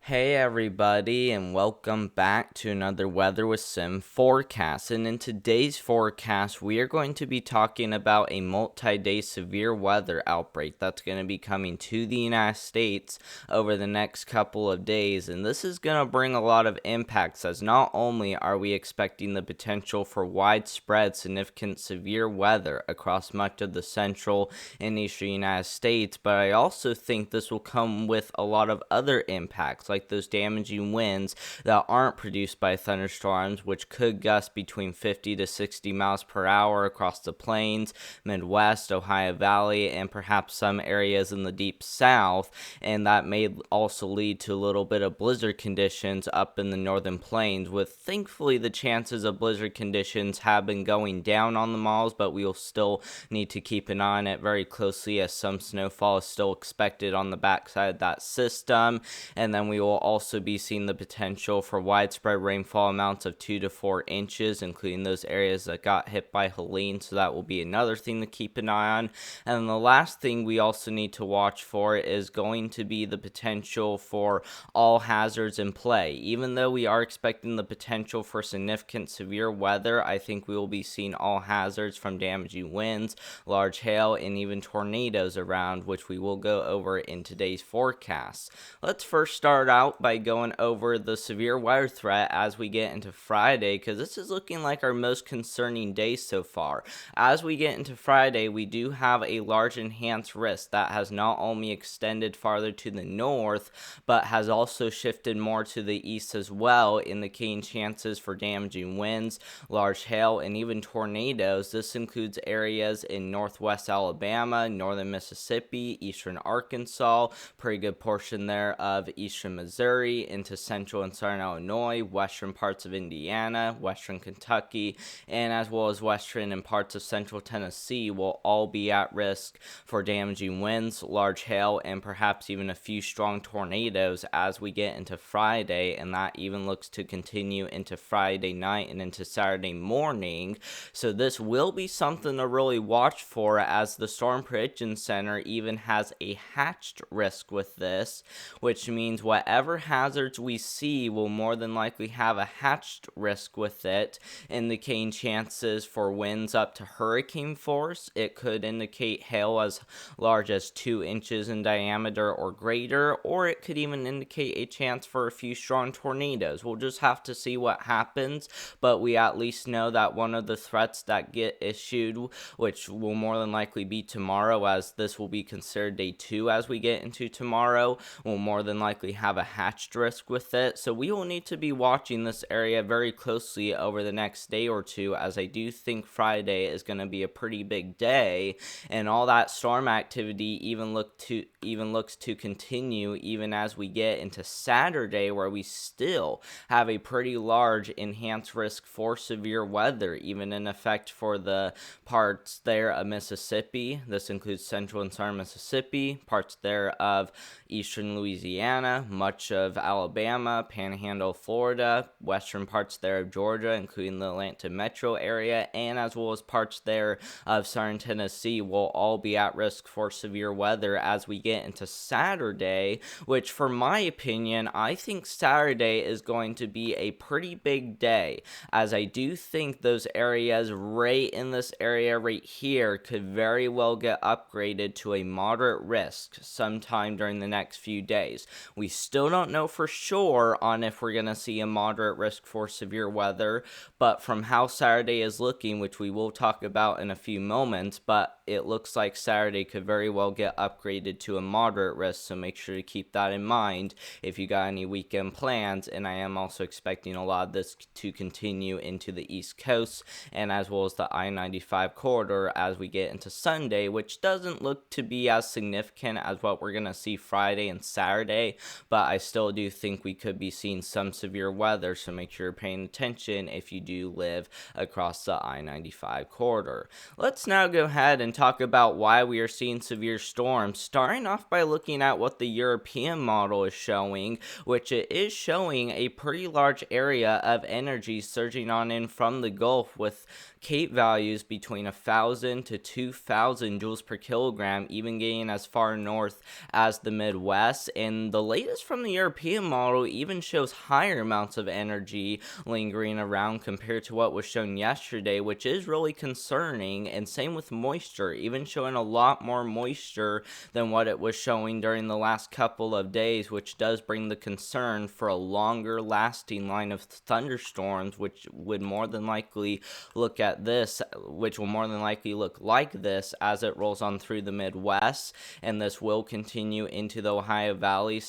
Hey everybody, and welcome back to another Weather with Sim forecast. And in today's forecast, we are going to be talking about a multi-day severe weather outbreak that's going to be coming to the United States over the next couple of days. And this is going to bring a lot of impacts, as not only are we expecting the potential for widespread significant severe weather across much of the central and eastern United States, but I also think this will come with a lot of other impacts, like those damaging winds that aren't produced by thunderstorms, which could gust between 50 to 60 miles per hour across the plains, Midwest, Ohio Valley, and perhaps some areas in the deep south. And that may also lead to a little bit of blizzard conditions up in the northern plains, with thankfully the chances of blizzard conditions have been going down on the malls, but we'll still need to keep an eye on it very closely, as some snowfall is still expected on the backside of that system. And then we will also be seeing the potential for widespread rainfall amounts of 2 to 4 inches, including those areas that got hit by Helene. So that will be another thing to keep an eye on. And the last thing we also need to watch for is going to be the potential for all hazards in play. Even though we are expecting the potential for significant severe weather, I think we will be seeing all hazards from damaging winds, large hail, and even tornadoes around, which we will go over in today's forecast. Let's first start out by going over the severe weather threat as we get into Friday, because this is looking like our most concerning day so far. As we get into Friday, we do have a large enhanced risk that has not only extended farther to the north, but has also shifted more to the east as well, indicating chances for damaging winds, large hail, and even tornadoes. This includes areas in northwest Alabama, northern Mississippi, eastern Arkansas, pretty good portion there of eastern Missouri, into central and southern Illinois, western parts of Indiana, western Kentucky, and as well as western and parts of central Tennessee will all be at risk for damaging winds, large hail, and perhaps even a few strong tornadoes as we get into Friday, and that even looks to continue into Friday night and into Saturday morning. So this will be something to really watch for, as the Storm Prediction Center even has a hatched risk with this, which means whatever hazards we see will more than likely have a hatched risk with it, indicating chances for winds up to hurricane force. It could indicate hail as large as 2 inches in diameter or greater, or it could even indicate a chance for a few strong tornadoes. We'll just have to see what happens, but we at least know that one of the threats that get issued, which will more than likely be tomorrow, as this will be considered day 2 as we get into tomorrow, will more than likely have a hatched risk with it. So we will need to be watching this area very closely over the next day or two, as I do think Friday is going to be a pretty big day, and all that storm activity even looks to continue even as we get into Saturday, where we still have a pretty large enhanced risk for severe weather, even in effect for the parts there of Mississippi. This includes central and southern Mississippi, parts there of eastern Louisiana, much of Alabama, Panhandle, Florida, western parts there of Georgia, including the Atlanta metro area, and as well as parts there of southern Tennessee will all be at risk for severe weather as we get into Saturday, which, for my opinion, I think Saturday is going to be a pretty big day, as I do think those areas right in this area right here could very well get upgraded to a moderate risk sometime during the next few days. We still don't know for sure on if we're going to see a moderate risk for severe weather, but from how Saturday is looking, which we will talk about in a few moments, but it looks like Saturday could very well get upgraded to a moderate risk, so make sure to keep that in mind if you got any weekend plans. And I am also expecting a lot of this to continue into the East Coast, and as well as the I-95 corridor as we get into Sunday, which doesn't look to be as significant as what we're going to see Friday and Saturday, but I still do think we could be seeing some severe weather, so make sure you're paying attention if you do live across the I-95 corridor. Let's now go ahead and talk about why we are seeing severe storms, starting off by looking at what the European model is showing, which it is showing a pretty large area of energy surging on in from the Gulf, with Cape values between 1,000 to 2,000 joules per kilogram, even getting as far north as the Midwest. And the latest from the European model even shows higher amounts of energy lingering around compared to what was shown yesterday, which is really concerning. And same with moisture, even showing a lot more moisture than what it was showing during the last couple of days, which does bring the concern for a longer lasting line of thunderstorms, which would more than likely look at this, which will more than likely look like this as it rolls on through the Midwest. And this will continue into the Ohio Valley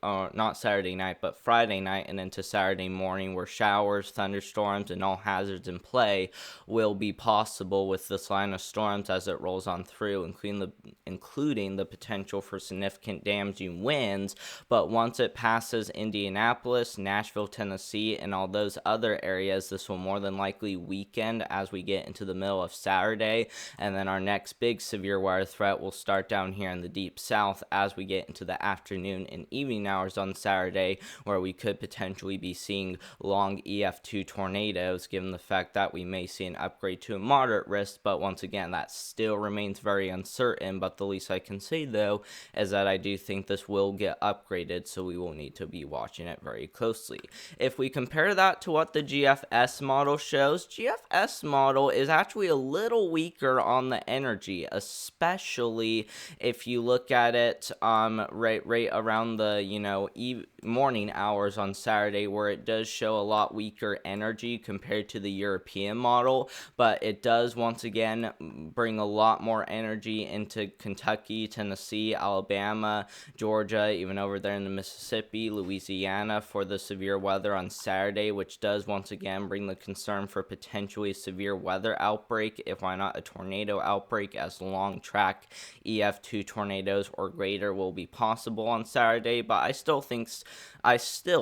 not Saturday night, but Friday night and into Saturday morning, where showers, thunderstorms, and all hazards in play will be possible with this line of storms as it rolls on through, including the potential for significant damaging winds. But once it passes Indianapolis, Nashville, Tennessee, and all those other areas, this will more than likely weaken as we get into the middle of Saturday. And then our next big severe weather threat will start down here in the deep south as we get into the afternoon and evening hours on Saturday, where we could potentially be seeing long EF2 tornadoes, given the fact that we may see an upgrade to a moderate risk. But once again, that still remains very uncertain. But the least I can say, though, is that I do think this will get upgraded, so we will need to be watching it very closely. If we compare that to what the GFS model shows, GFS model is actually a little weaker on the energy, especially if you look at it right around the morning hours on Saturday, where it does show a lot weaker energy compared to the European model. But it does once again bring a lot more energy into Kentucky, Tennessee, Alabama, Georgia, even over there in the Mississippi, Louisiana for the severe weather on Saturday, which does once again bring the concern for potentially a severe weather outbreak, if why not a tornado outbreak, as long track EF2 tornadoes or greater will be possible on Saturday. But I still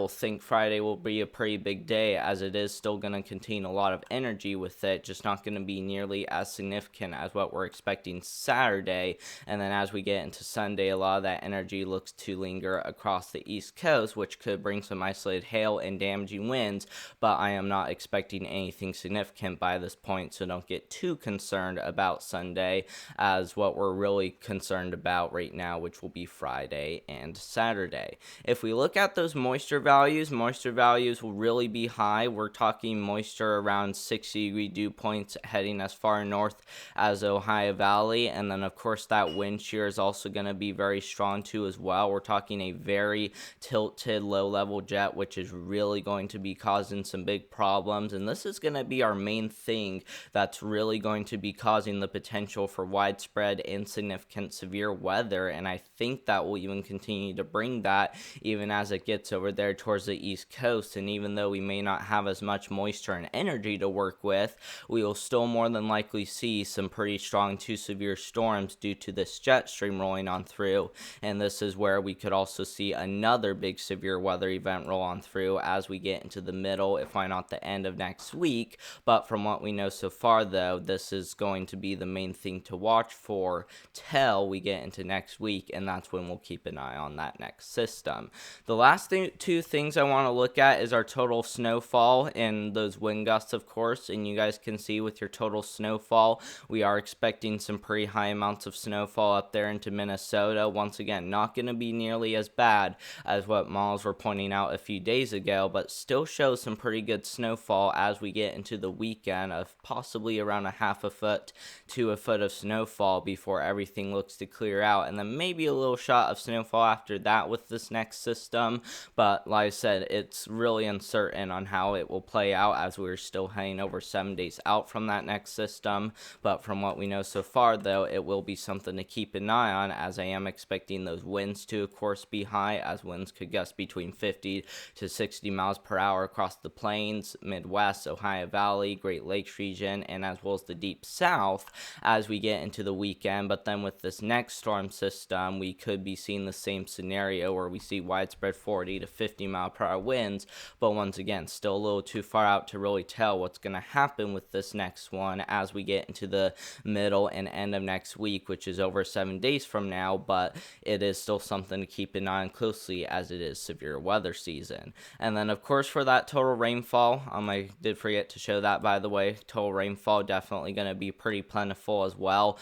think Friday will be a pretty big day, as it is still going to contain a lot of energy with it, just not going to be nearly as significant as what we're expecting Saturday. And then as we get into Sunday, a lot of that energy looks to linger across the East Coast, which could bring some isolated hail and damaging winds. But I am not expecting anything significant by this point, so don't get too concerned about Sunday, as what we're really concerned about right now, which will be Friday and Saturday. If we look at those moisture values will really be high. We're talking moisture around 60-degree dew points heading as far north as Ohio Valley. And then, of course, that wind shear is also going to be very strong too as well. We're talking a very tilted low-level jet, which is really going to be causing some big problems. And this is going to be our main thing that's really going to be causing the potential for widespread, insignificant, severe weather. And I think that will even continue to bring that even as it gets over there towards the East Coast. And even though we may not have as much moisture and energy to work with, we will still more than likely see some pretty strong to severe storms due to this jet stream rolling on through. And this is where we could also see another big severe weather event roll on through as we get into the middle, if why not the end of next week. But from what we know so far, though, this is going to be the main thing to watch for till we get into next week, and that's when we'll keep an eye on that next system. The last two things I want to look at is our total snowfall and those wind gusts, of course. And you guys can see with your total snowfall, we are expecting some pretty high amounts of snowfall up there into Minnesota. Once again, not going to be nearly as bad as what models were pointing out a few days ago, but still shows some pretty good snowfall as we get into the weekend of possibly around a half a foot to a foot of snowfall before everything looks to clear out. And then maybe a little shot of snowfall after that with this next system. But like I said, it's really uncertain on how it will play out, as we're still heading over 7 days out from that next system. But from what we know so far, though, it will be something to keep an eye on, as I am expecting those winds to, of course, be high, as winds could gust between 50 to 60 miles per hour across the plains, Midwest, Ohio Valley, Great Lakes region, and as well as the deep south as we get into the weekend. But then with this next storm system, we could be seeing the same scenario where we see widespread 40 to 50 mile per hour winds. But once again, still a little too far out to really tell what's going to happen with this next one as we get into the middle and end of next week, which is over 7 days from now, but it is still something to keep an eye on closely as it is severe weather season. And then, of course, for that total rainfall, I did forget to show that, by the way. Total rainfall definitely going to be pretty plentiful as well.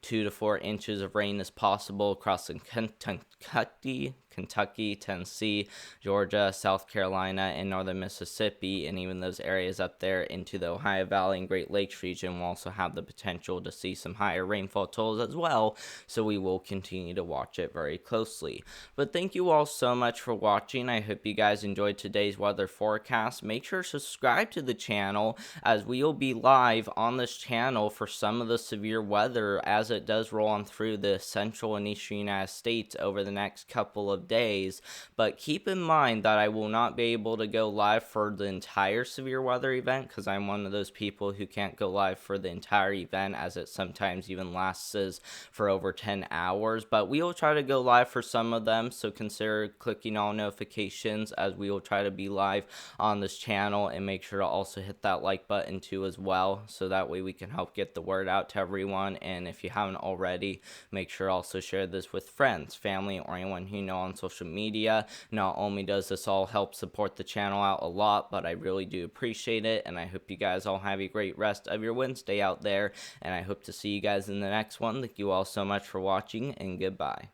2 to 4 inches of rain is possible across Kentucky, Tennessee, Georgia, South Carolina, and northern Mississippi, and even those areas up there into the Ohio Valley and Great Lakes region will also have the potential to see some higher rainfall totals as well, so we will continue to watch it very closely. But thank you all so much for watching. I hope you guys enjoyed today's weather forecast. Make sure to subscribe to the channel, as we will be live on this channel for some of the severe weather as it does roll on through the central and eastern United States over the next couple of days. But keep in mind that I will not be able to go live for the entire severe weather event, because I'm one of those people who can't go live for the entire event, as it sometimes even lasts for over 10 hours. But we will try to go live for some of them, so consider clicking all notifications, as we will try to be live on this channel. And make sure to also hit that like button too as well, so that way we can help get the word out to everyone. And if you haven't already, make sure to also share this with friends, family, or anyone who you know on social media. Not only does this all help support the channel out a lot, but I really do appreciate it, and I hope you guys all have a great rest of your Wednesday out there, and I hope to see you guys in the next one. Thank you all so much for watching, and goodbye.